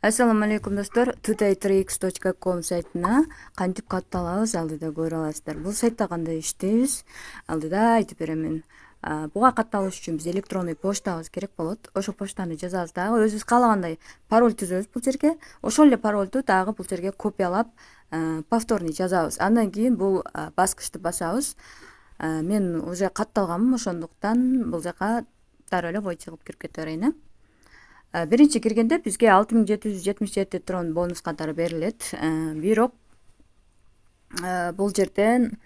Assalamu alaikum достор. today3x.com сайтына кантип катталабыз алдыда көрө аласыздар. Бул сайтта кандай иштейбиз алдыда айтып берем мен. Буга катталыш үчүн биз электронный почтабыз керек болот. Ошол почтаны жазабыз дагы өзүбүз каалагандай пароль түзөбүз бул жерге. Ошол эле парольду дагы бул жерге копиялап повторный жазабыз. Андан кийин бул баскычты басабыз. Мен уже катталганмын, ошондуктан бул жака дароо эле бой чыгып кирип кете берейин. Биринчи киргенде бизге 6777 трон бонус катары берилет. Бирок бул жерден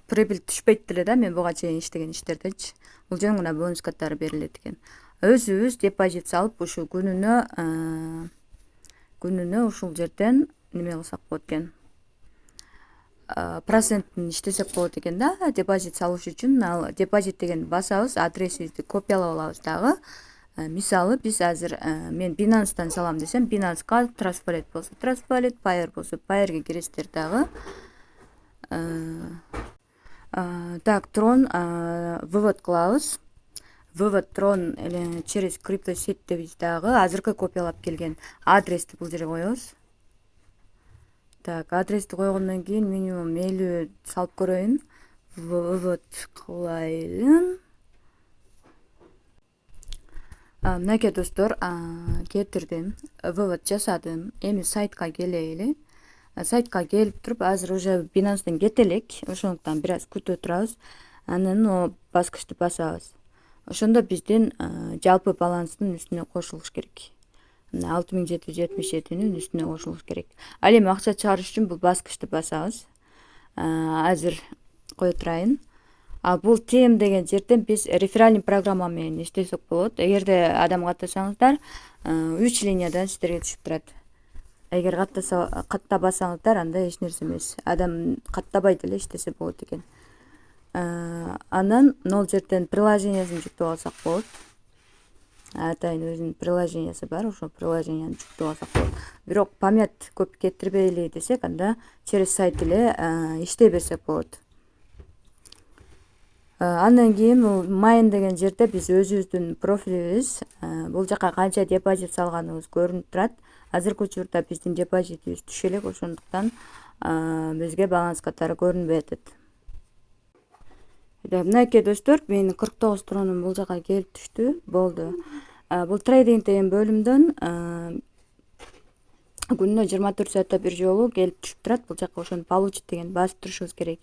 прибыль түшпөйт деле да, мен буга чейин иштеген иштердечи. Бул жөн гана бонус катары берилет экен. Өзүбүз депозит салып ушул күнүнө ушул жерден неме кылсак болот экен. Процентин иштесек болот экен да. Депозит салыш үчүн ал депозит деген басабыз, адресибизди копиялап алабыз дагы. Мисалы биз азыр мен Binance'тан салам десем, Binance'га Trustwallet болсо Trustwallet, Payeer болсо Payeer'ге киресиздер дагы. Так, трон вывод кылабыз. Вывод трон через криптосеть дебиз дагы. Азыркы копиялап келген адрести бул жерге коебуз. Так, адрести койгондон кийин минимум мейлүү салып көрөйүн. Вывод кылайын. Мынакей достор, кетирдим, вывод жасадым. Эми сайтка келейли. Сайтка келип туруп, азыр уже Binance'тен кете элек. Ошондуктан бир аз күтө турабыз. Анан баскычты басабыз. Ошондо биздин жалпы баланстын үстүнө кошулуш керек. 6777-нин үстүнө кошулуш керек. Ал эми акча чыгарыш үчүн бул баскычты басабыз. Азыр кое турайын. Бул тем деген жерден биз реферальный программа менен иштесек болот. Эгерде адам каттасаңыздар, 3 линиядан сиздерге түшүп турат. Эгер каттабасаңыздар, анда эч нерсе эмес. Адам каттабай деле иштесе болот экен. Анан нол жерден приложениясын жүктөп алсак болот. Атайын өзүнүн приложениясы бар, ошол приложенияны жүктөп алсак болот. Бирок память көп кетирбейли десек, анда через сайт эле иштей берсек болот. Андан кийин Mine деген жерде биз өзүбүздүн профилибиз, бул жака канча депозит салганыбыз көрүнүп турат. Азыркы учурда биздин депозитибиз түшө элек, ошондуктан бизге баланс катары көрүнбөй атат. Мынакей достор, менин 49 тронум бул жака келип түштү, болду. Бул трейдинг деген бөлүмдөн күнүнө 24 саатта бир жолу келип түшүп турат. Бул жака ошону получить деген басып турушубуз керек.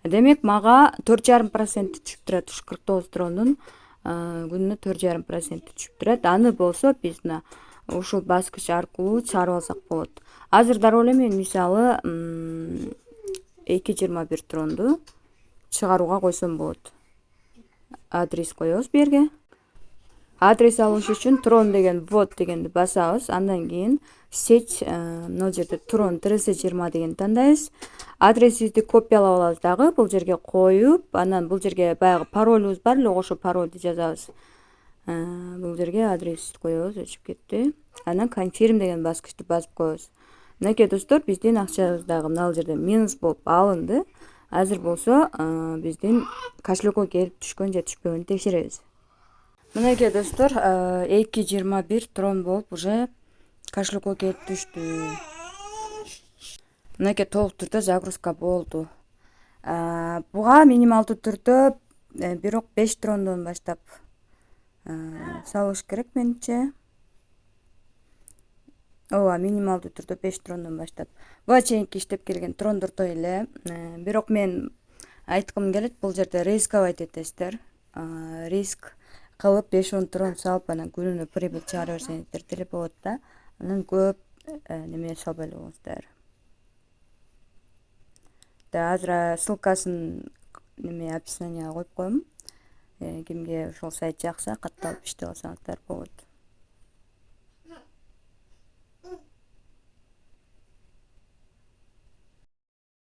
Демек, мага 4,5% түшүп турат. Ушу 49 трондун күнүнө 4,5% түшүп турат. Аны болсо биз ушул баскыч аркылуу чыгарып алсак болот. Азыр дароо эле мен мисалы 2,21 тронду чыгарууга койсом болот. Адрес коебуз бу жерге. Адрес алыш үчүн трон деген ввод дегенди басабыз. Андан кийин сеть, мына жерде трон TRC20 дегенди тандайбыз. Адресибизди копиялап алабыз дагы, бул жерге коюп, анан бул жерге баягы паролубуз бар эле, ошол парольду жазабыз. Бул жерге адрести коебуз, өчүп кетти. Анан confirm деген баскычты басып коебуз. Мынакей достор, биздин акчабыз дагы мына жерде минус болуп алынды. Азыр болсо биздин кошелекке келип түшкөн же түшпөгөнүн текшеребиз. Мынакей достор, 2,21 трон болуп уже кошелекке келип түштү. Мынакей толук түрдө загрузка болду. Буга минималдуу түрдө бирок 5 трондон баштап салыш керек менимче. Ооба, минималдуу түрдө 5 трондон баштап. Буга чейинки иштеп келген трондордой эле. Бирок мен айткым келет, бул жерде рисковать этесиздер. Риск кылып 5-10 трон салып, анан күнүнө прибыль чыгара берсеңиздер деле болот да. Анан көп неме салбай эле коңуздар. Азыр ссылкасын описанияга коюп коем. Кимге ошол сайт жакса, катталып иштеп алсаңыздар болот.